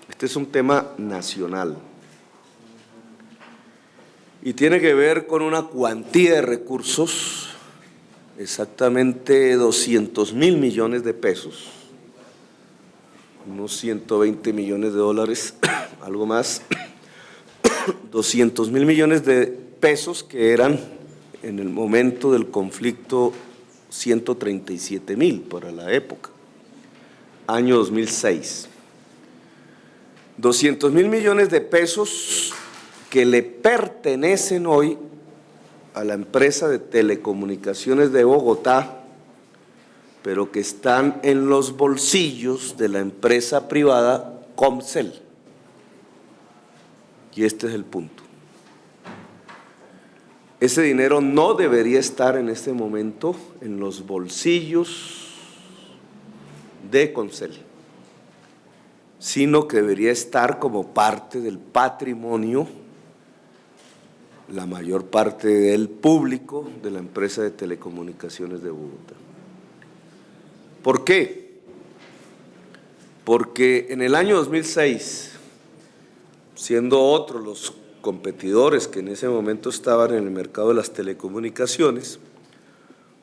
Este es un tema nacional y tiene que ver con una cuantía de recursos, exactamente 200.000 millones de pesos, unos 120 millones de dólares, algo más, 200.000 millones de pesos que eran en el momento del conflicto 137.000 para la época, año 2006. 200.000 millones de pesos que le pertenecen hoy a la empresa de telecomunicaciones de Bogotá, pero que están en los bolsillos de la empresa privada Comcel. Y este es el punto. Ese dinero no debería estar en este momento en los bolsillos de Comcel, sino que debería estar como parte del patrimonio, la mayor parte del público de la empresa de telecomunicaciones de Bogotá. ¿Por qué? Porque en el año 2006, siendo otros los competidores que en ese momento estaban en el mercado de las telecomunicaciones,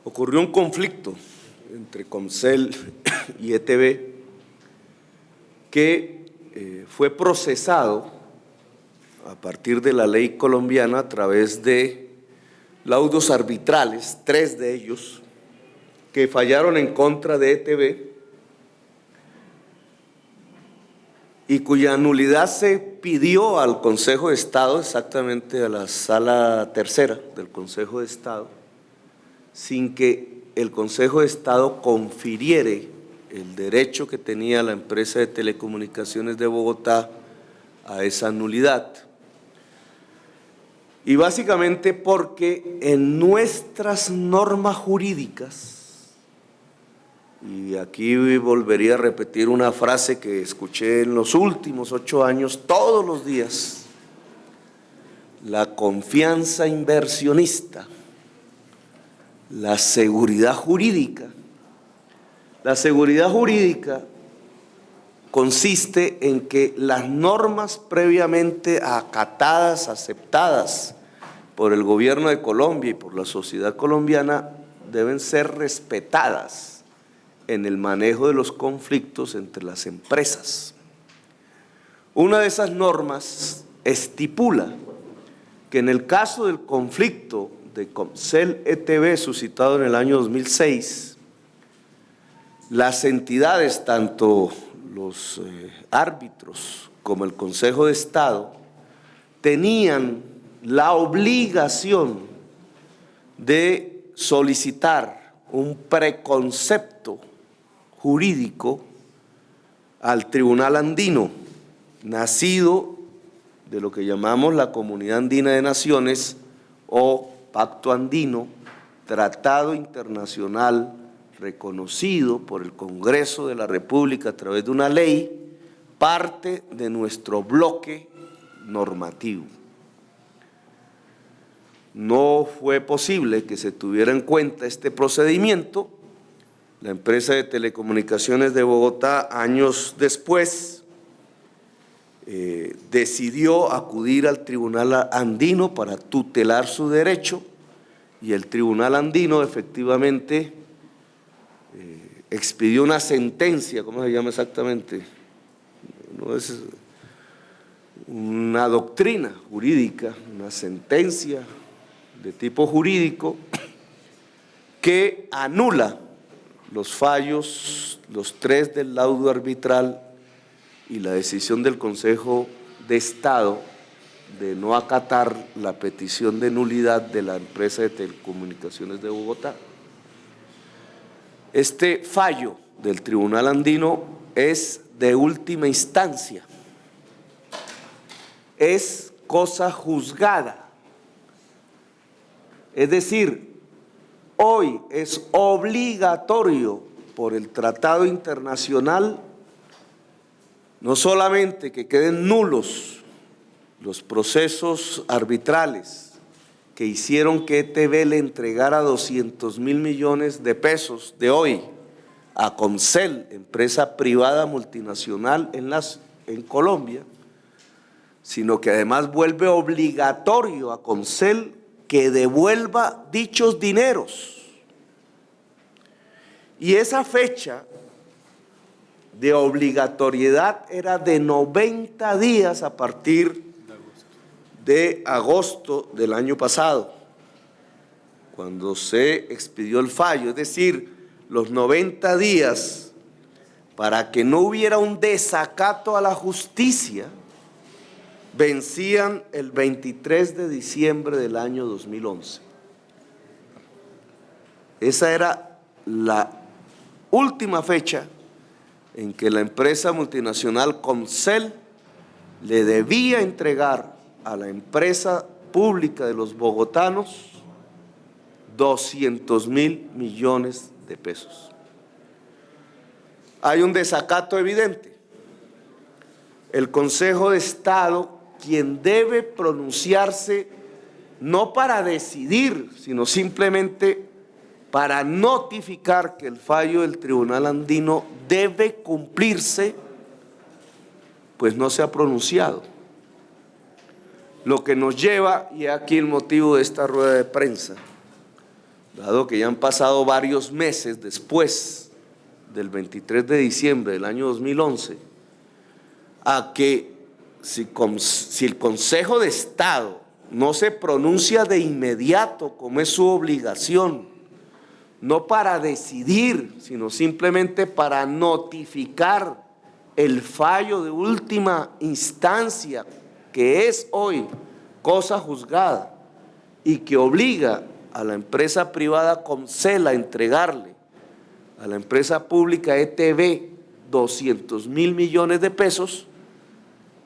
ocurrió un conflicto entre Comcel y ETB que fue procesado a partir de la ley colombiana a través de laudos arbitrales, 3 de ellos, que fallaron en contra de ETB y cuya nulidad se pidió al Consejo de Estado, exactamente a la Sala Tercera del Consejo de Estado, sin que el Consejo de Estado confiriere el derecho que tenía la empresa de telecomunicaciones de Bogotá a esa nulidad. Y básicamente porque en nuestras normas jurídicas, y aquí volvería a repetir una frase que escuché en los últimos 8 años todos los días, la confianza inversionista, la seguridad jurídica. La seguridad jurídica consiste en que las normas previamente acatadas, aceptadas por el gobierno de Colombia y por la sociedad colombiana deben ser respetadas en el manejo de los conflictos entre las empresas. Una de esas normas estipula que en el caso del conflicto de Comcel-ETB suscitado en el año 2006, las entidades, tanto los árbitros como el Consejo de Estado, tenían la obligación de solicitar un preconcepto jurídico al Tribunal Andino, nacido de lo que llamamos la Comunidad Andina de Naciones o Pacto Andino, tratado internacional reconocido por el Congreso de la República a través de una ley, parte de nuestro bloque normativo. No fue posible que se tuviera en cuenta este procedimiento. La empresa de telecomunicaciones de Bogotá, años después, decidió acudir al Tribunal Andino para tutelar su derecho y el Tribunal Andino efectivamente expidió una sentencia, ¿cómo se llama exactamente? No es una doctrina jurídica, una sentencia de tipo jurídico que anula los fallos, los 3 del laudo arbitral y la decisión del Consejo de Estado de no acatar la petición de nulidad de la empresa de telecomunicaciones de Bogotá. Este fallo del Tribunal Andino es de última instancia, es cosa juzgada, es decir, hoy es obligatorio por el tratado internacional no solamente que queden nulos los procesos arbitrales que hicieron que ETB le entregara 200.000 millones de pesos de hoy a Comcel, empresa privada multinacional en las en Colombia, sino que además vuelve obligatorio a Concel que devuelva dichos dineros. Y esa fecha de obligatoriedad era de 90 días a partir de agosto del año pasado, cuando se expidió el fallo, es decir, los 90 días para que no hubiera un desacato a la justicia, vencían el 23 de diciembre del año 2011. Esa era la última fecha en que la empresa multinacional Concel le debía entregar a la empresa pública de los bogotanos 200.000 millones de pesos. Hay un desacato evidente. El Consejo de Estado, quien debe pronunciarse no para decidir, sino simplemente para notificar que el fallo del Tribunal Andino debe cumplirse, pues no se ha pronunciado. Lo que nos lleva, y aquí el motivo de esta rueda de prensa, dado que ya han pasado varios meses después del 23 de diciembre del año 2011, a que si el Consejo de Estado no se pronuncia de inmediato, como es su obligación, no para decidir, sino simplemente para notificar el fallo de última instancia, que es hoy cosa juzgada y que obliga a la empresa privada Concel a entregarle a la empresa pública ETB 200.000 millones de pesos,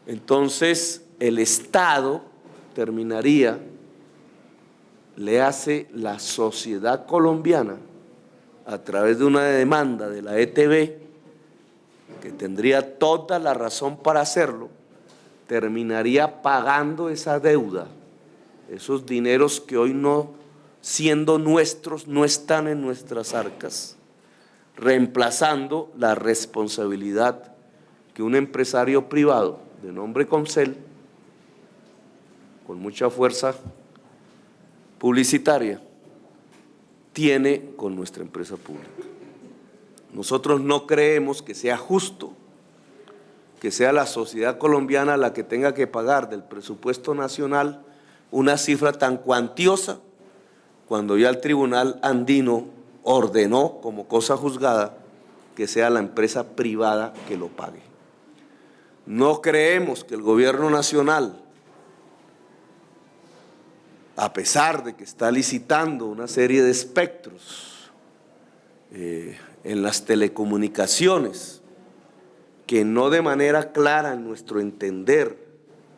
entonces el Estado terminaría, le hace la sociedad colombiana a través de una demanda de la ETB, que tendría toda la razón para hacerlo, terminaría pagando esa deuda, esos dineros que hoy no, siendo nuestros, no están en nuestras arcas, reemplazando la responsabilidad que un empresario privado de nombre Concel, con mucha fuerza publicitaria, tiene con nuestra empresa pública. Nosotros no creemos que sea justo que sea la sociedad colombiana la que tenga que pagar del presupuesto nacional una cifra tan cuantiosa, cuando ya el Tribunal Andino ordenó como cosa juzgada que sea la empresa privada que lo pague. No creemos que el gobierno nacional, a pesar de que está licitando una serie de espectros en las telecomunicaciones, que no de manera clara, en nuestro entender,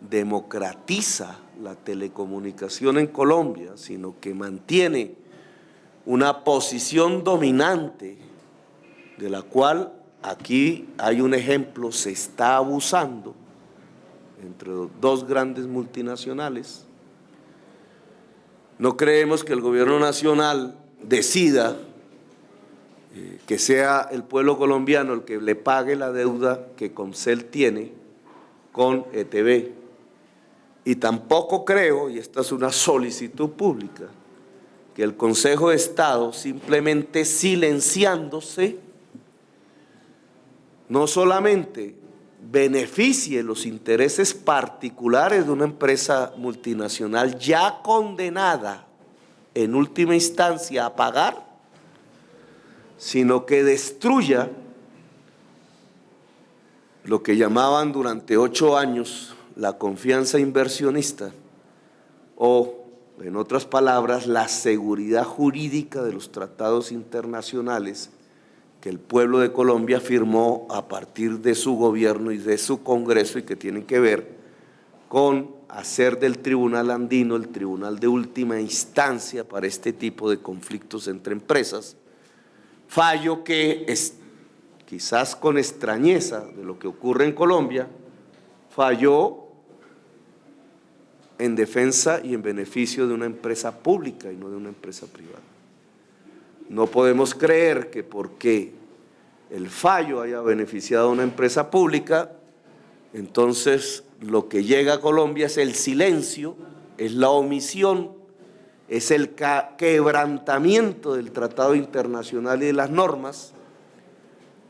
democratiza la telecomunicación en Colombia, sino que mantiene una posición dominante, de la cual aquí hay un ejemplo, se está abusando entre dos grandes multinacionales. No creemos que el gobierno nacional decida que sea el pueblo colombiano el que le pague la deuda que Concel tiene con ETB. Y tampoco creo, y esta es una solicitud pública, que el Consejo de Estado, simplemente silenciándose, no solamente beneficie los intereses particulares de una empresa multinacional ya condenada en última instancia a pagar, sino que destruya lo que llamaban durante 8 años la confianza inversionista, o, en otras palabras, la seguridad jurídica de los tratados internacionales que el pueblo de Colombia firmó a partir de su gobierno y de su Congreso, y que tienen que ver con hacer del Tribunal Andino el tribunal de última instancia para este tipo de conflictos entre empresas. Fallo que es, quizás con extrañeza de lo que ocurre en Colombia, falló en defensa y en beneficio de una empresa pública y no de una empresa privada. No podemos creer que porque el fallo haya beneficiado a una empresa pública, Entonces, lo que llega a Colombia es el silencio, es la omisión, es el quebrantamiento del tratado internacional y de las normas,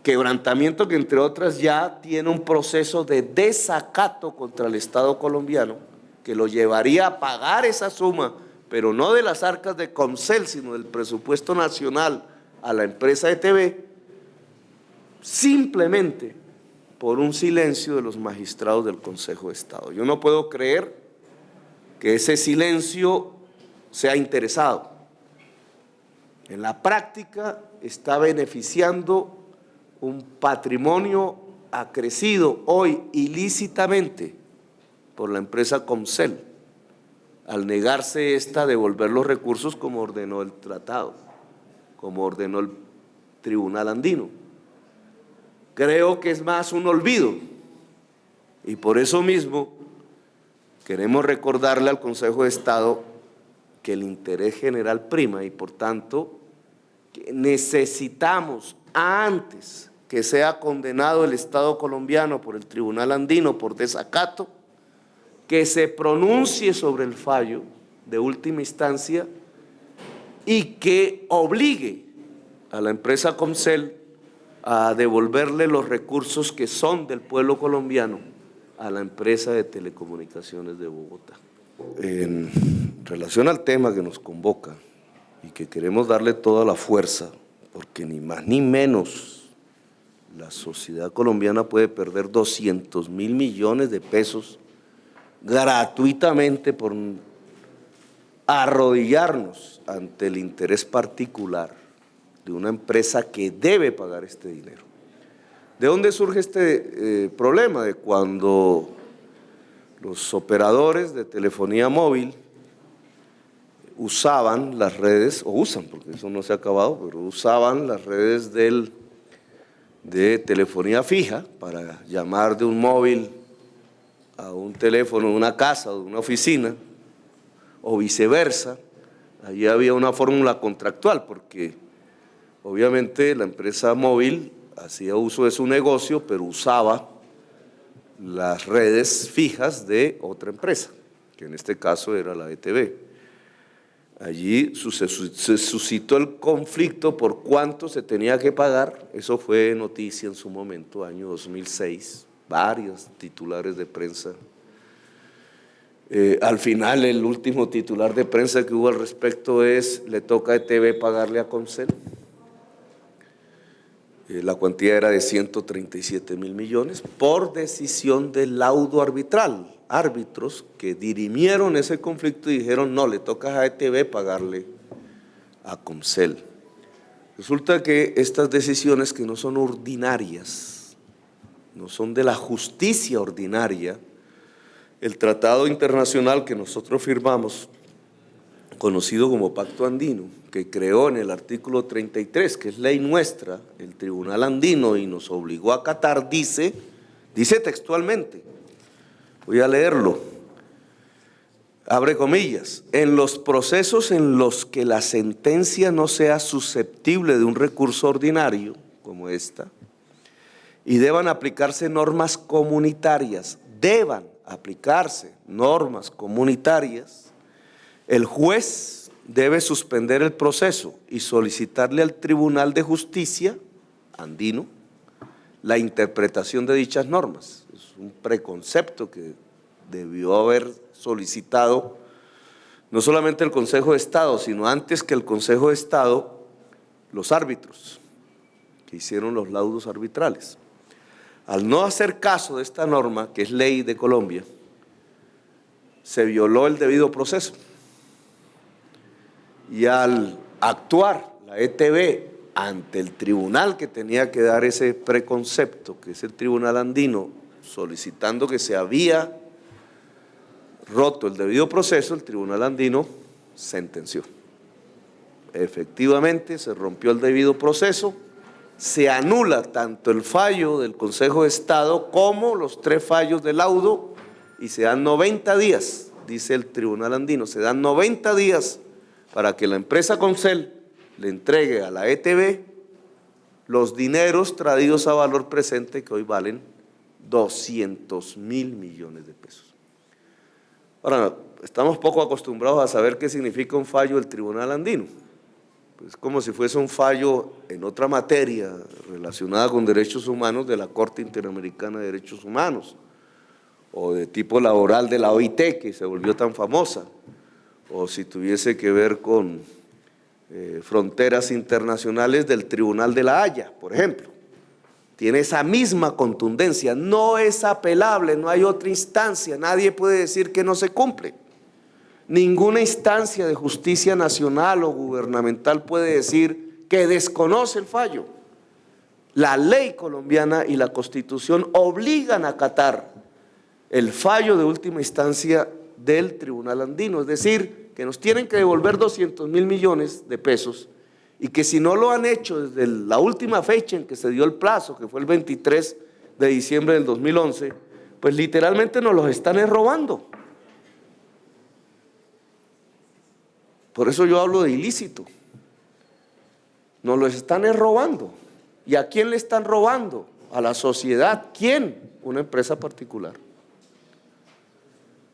quebrantamiento que entre otras ya tiene un proceso de desacato contra el Estado colombiano, que lo llevaría a pagar esa suma, pero no de las arcas de Comcel, sino del presupuesto nacional a la empresa ETB, simplemente por un silencio de los magistrados del Consejo de Estado. Yo no puedo creer que ese silencio sea interesado. En la práctica está beneficiando un patrimonio acrecido hoy ilícitamente por la empresa Comcel, al negarse esta a devolver los recursos como ordenó el tratado, como ordenó el Tribunal Andino. Creo que es más un olvido y por eso mismo queremos recordarle al Consejo de Estado que el interés general prima y por tanto que necesitamos antes que sea condenado el Estado colombiano por el Tribunal Andino por desacato, que se pronuncie sobre el fallo de última instancia y que obligue a la empresa Comcel a devolverle los recursos que son del pueblo colombiano a la empresa de telecomunicaciones de Bogotá. En relación al tema que nos convoca y que queremos darle toda la fuerza, porque ni más ni menos la sociedad colombiana puede perder 200.000 millones de pesos gratuitamente por arrodillarnos ante el interés particular de una empresa que debe pagar este dinero. ¿De dónde surge este problema? De cuando los operadores de telefonía móvil usaban las redes, o usan, porque eso no se ha acabado, pero usaban las redes de telefonía fija para llamar de un móvil a un teléfono de una casa o de una oficina, o viceversa. Allí había una fórmula contractual, porque obviamente la empresa móvil hacía uso de su negocio, pero usaba las redes fijas de otra empresa, que en este caso era la ETB. Allí se suscitó el conflicto por cuánto se tenía que pagar. Eso fue noticia en su momento, año 2006, varios titulares de prensa. Al final, el último titular de prensa que hubo al respecto es: le toca a ETB pagarle a Comcel. La cuantía era de 137.000 millones por decisión del laudo arbitral. Árbitros que dirimieron ese conflicto y dijeron: no, le toca a ETB pagarle a Comcel. Resulta que estas decisiones, que no son ordinarias, no son de la justicia ordinaria, el tratado internacional que nosotros firmamos, conocido como Pacto Andino, que creó en el artículo 33, que es ley nuestra, el Tribunal Andino, y nos obligó a acatar, dice textualmente, voy a leerlo, abre comillas: en los procesos en los que la sentencia no sea susceptible de un recurso ordinario, como esta, y deban aplicarse normas comunitarias, el juez debe suspender el proceso y solicitarle al Tribunal de Justicia andino la interpretación de dichas normas. Es un preconcepto que debió haber solicitado no solamente el Consejo de Estado, sino antes que el Consejo de Estado, los árbitros que hicieron los laudos arbitrales. Al no hacer caso de esta norma, que es ley de Colombia, se violó el debido proceso. Y al actuar la ETB ante el tribunal que tenía que dar ese preconcepto, que es el Tribunal Andino, solicitando que se había roto el debido proceso, el Tribunal Andino sentenció. Efectivamente, se rompió el debido proceso, se anula tanto el fallo del Consejo de Estado como los 3 fallos del laudo y se dan 90 días, dice el Tribunal Andino, se dan 90 días para que la empresa Comcel le entregue a la ETB los dineros traídos a valor presente, que hoy valen 200.000 millones de pesos. Ahora, estamos poco acostumbrados a saber qué significa un fallo del Tribunal Andino. Pues como si fuese un fallo en otra materia relacionada con derechos humanos de la Corte Interamericana de Derechos Humanos, o de tipo laboral de la OIT, que se volvió tan famosa, o si tuviese que ver con fronteras internacionales del Tribunal de la Haya, por ejemplo. Tiene esa misma contundencia, no es apelable, no hay otra instancia, nadie puede decir que no se cumple. Ninguna instancia de justicia nacional o gubernamental puede decir que desconoce el fallo. La ley colombiana y la Constitución obligan a acatar el fallo de última instancia del Tribunal Andino, es decir, que nos tienen que devolver 200.000 millones de pesos y que si no lo han hecho desde la última fecha en que se dio el plazo, que fue el 23 de diciembre del 2011, pues literalmente nos los están robando. Por eso yo hablo de ilícito. Nos los están robando. ¿Y a quién le están robando? A la sociedad. ¿Quién? Una empresa particular.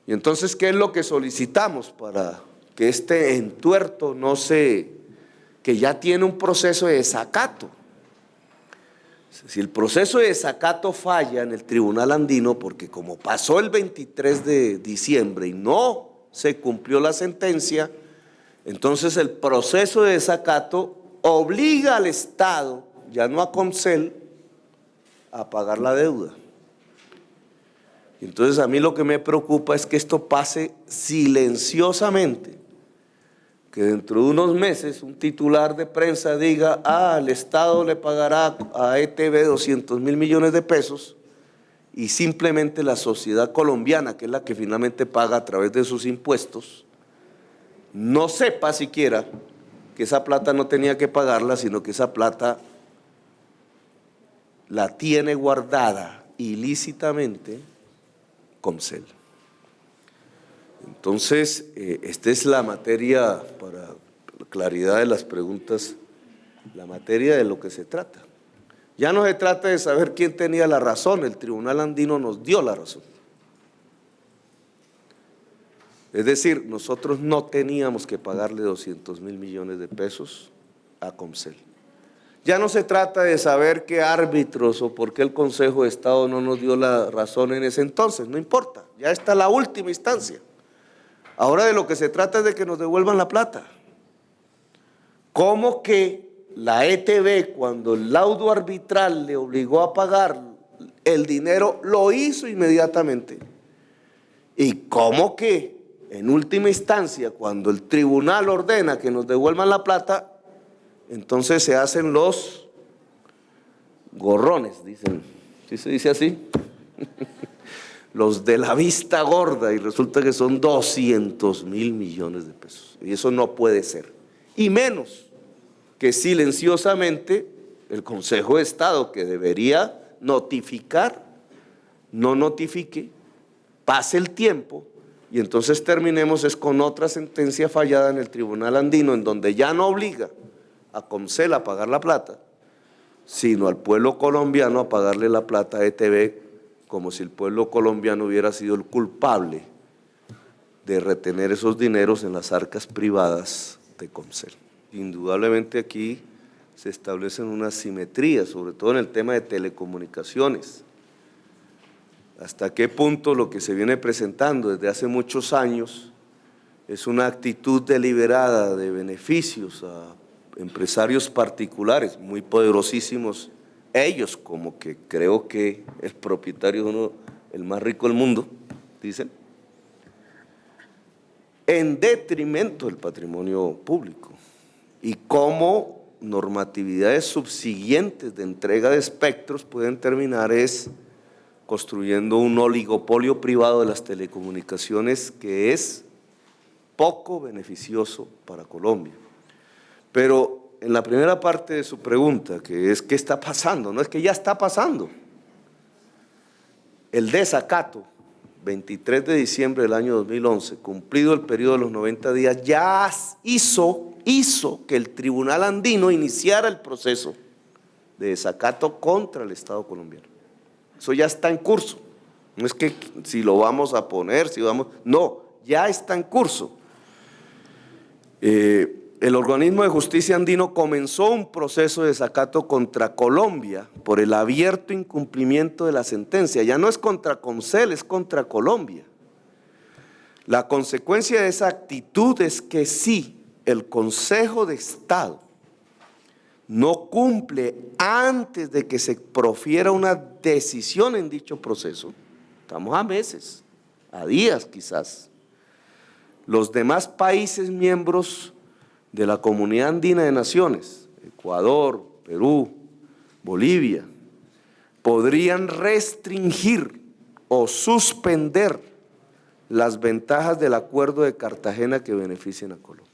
Y entonces, ¿qué es lo que solicitamos para que este entuerto no se, que ya tiene un proceso de desacato? Si el proceso de desacato falla en el Tribunal Andino, porque como pasó el 23 de diciembre y no se cumplió la sentencia, entonces el proceso de desacato obliga al Estado, ya no a Comcel, a pagar la deuda. Entonces a mí lo que me preocupa es que esto pase silenciosamente, que dentro de unos meses un titular de prensa diga, el Estado le pagará a ETB 200.000 millones de pesos, y simplemente la sociedad colombiana, que es la que finalmente paga a través de sus impuestos, no sepa siquiera que esa plata no tenía que pagarla, sino que esa plata la tiene guardada ilícitamente Comcel. Entonces, esta es la materia, para la claridad de las preguntas, la materia de lo que se trata. Ya no se trata de saber quién tenía la razón, el Tribunal Andino nos dio la razón. Es decir, nosotros no teníamos que pagarle 200.000 millones de pesos a Comcel. Ya no se trata de saber qué árbitros o por qué el Consejo de Estado no nos dio la razón en ese entonces, no importa, ya está la última instancia. Ahora de lo que se trata es de que nos devuelvan la plata. ¿Cómo que la ETB, cuando el laudo arbitral le obligó a pagar el dinero, lo hizo inmediatamente? ¿Y cómo que en última instancia, cuando el tribunal ordena que nos devuelvan la plata, entonces se hacen los gorrones, dicen? ¿Sí se dice así? Los de la vista gorda, y resulta que son 200.000 millones de pesos. Y eso no puede ser. Y menos que silenciosamente el Consejo de Estado, que debería notificar, no notifique, pase el tiempo, y entonces terminemos es con otra sentencia fallada en el Tribunal Andino, en donde ya no obliga a Comcel a pagar la plata, sino al pueblo colombiano a pagarle la plata a ETB, como si el pueblo colombiano hubiera sido el culpable de retener esos dineros en las arcas privadas de Comcel. Indudablemente aquí se establecen unas simetrías, sobre todo en el tema de telecomunicaciones. ¿Hasta qué punto lo que se viene presentando desde hace muchos años es una actitud deliberada de beneficios a empresarios particulares, muy poderosísimos ellos, como que creo que el propietario es uno, el más rico del mundo, dicen, en detrimento del patrimonio público? Y cómo normatividades subsiguientes de entrega de espectros pueden terminar construyendo un oligopolio privado de las telecomunicaciones que es poco beneficioso para Colombia. Pero en la primera parte de su pregunta, que es ¿qué está pasando? No, es que ya está pasando. El desacato, 23 de diciembre del año 2011, cumplido el periodo de los 90 días, ya hizo que el Tribunal Andino iniciara el proceso de desacato contra el Estado colombiano. Eso ya está en curso. No es que si lo vamos a poner, no, ya está en curso. El organismo de justicia andino comenzó un proceso de desacato contra Colombia por el abierto incumplimiento de la sentencia. Ya no es contra Concel, es contra Colombia. La consecuencia de esa actitud es que si el Consejo de Estado no cumple antes de que se profiera una decisión en dicho proceso, estamos a meses, a días quizás, los demás países miembros de la Comunidad Andina de Naciones, Ecuador, Perú, Bolivia, podrían restringir o suspender las ventajas del Acuerdo de Cartagena que beneficien a Colombia.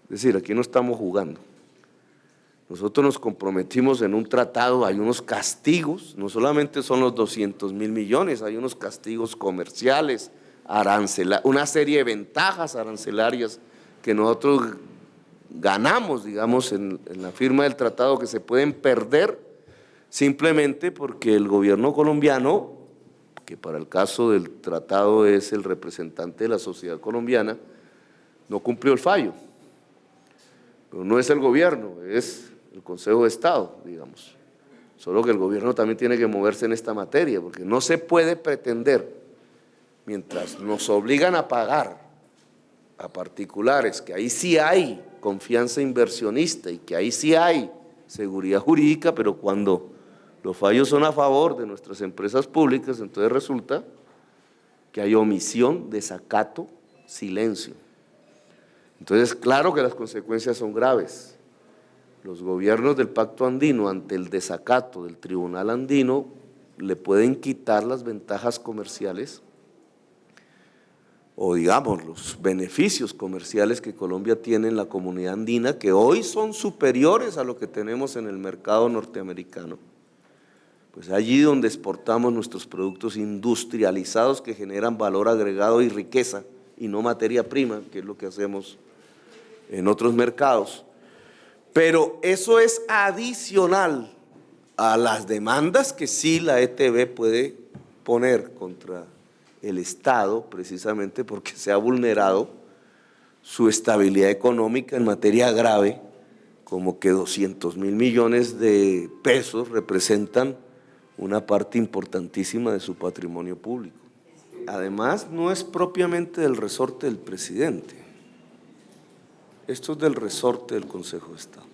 Es decir, aquí no estamos jugando. Nosotros nos comprometimos en un tratado, hay unos castigos, no solamente son los 200.000 millones, hay unos castigos comerciales, una serie de ventajas arancelarias que nosotros ganamos, digamos, en la firma del tratado, que se pueden perder simplemente porque el gobierno colombiano, que para el caso del tratado es el representante de la sociedad colombiana, no cumplió el fallo. Pero no es el gobierno, es el Consejo de Estado, digamos. Solo que el gobierno también tiene que moverse en esta materia, porque no se puede pretender, mientras nos obligan a pagar a particulares, que ahí sí hay confianza inversionista y que ahí sí hay seguridad jurídica, pero cuando los fallos son a favor de nuestras empresas públicas, entonces resulta que hay omisión, desacato, silencio. Entonces, claro que las consecuencias son graves. Los gobiernos del Pacto Andino, ante el desacato del Tribunal Andino, le pueden quitar las ventajas comerciales o, digamos, los beneficios comerciales que Colombia tiene en la Comunidad Andina, que hoy son superiores a lo que tenemos en el mercado norteamericano. Pues allí donde exportamos nuestros productos industrializados que generan valor agregado y riqueza, y no materia prima, que es lo que hacemos en otros mercados. Pero eso es adicional a las demandas que sí la ETB puede poner contra el Estado, precisamente porque se ha vulnerado su estabilidad económica en materia grave, como que 200.000 millones de pesos representan una parte importantísima de su patrimonio público. Además, no es propiamente del resorte del presidente, esto es del resorte del Consejo de Estado.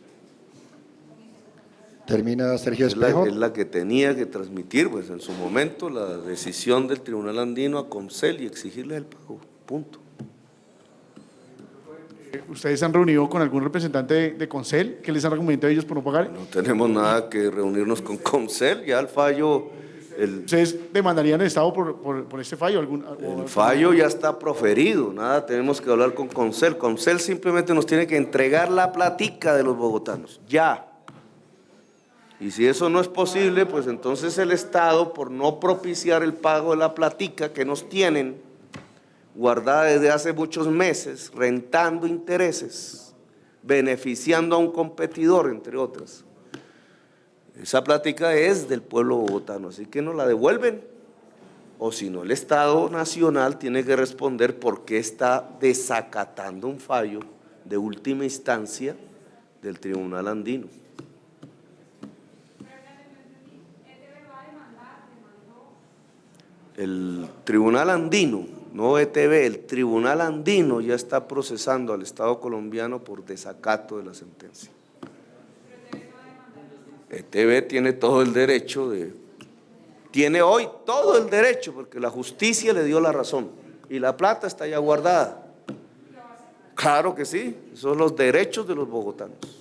Termina Sergio Espejo. Es la que tenía que transmitir, pues en su momento, la decisión del Tribunal Andino a Concel y exigirle el pago, punto. ¿Ustedes se han reunido con algún representante de Concel? ¿Qué les han argumentado ellos por no pagar? No tenemos nada que reunirnos con Concel, ya el fallo… ¿Ustedes demandarían al Estado por este fallo? El fallo ya está proferido, nada tenemos que hablar con Concel. Concel simplemente nos tiene que entregar la platica de los bogotanos, ya. Y si eso no es posible, pues entonces el Estado, por no propiciar el pago de la platica que nos tienen guardada desde hace muchos meses, rentando intereses, beneficiando a un competidor, entre otras. Esa plática es del pueblo bogotano, así que nos la devuelven. O si no, el Estado Nacional tiene que responder por qué está desacatando un fallo de última instancia del Tribunal Andino. El Tribunal Andino, no ETB, el Tribunal Andino ya está procesando al Estado colombiano por desacato de la sentencia. ETB tiene todo el derecho tiene hoy todo el derecho, porque la justicia le dio la razón y la plata está ya guardada. Claro que sí, esos son los derechos de los bogotanos.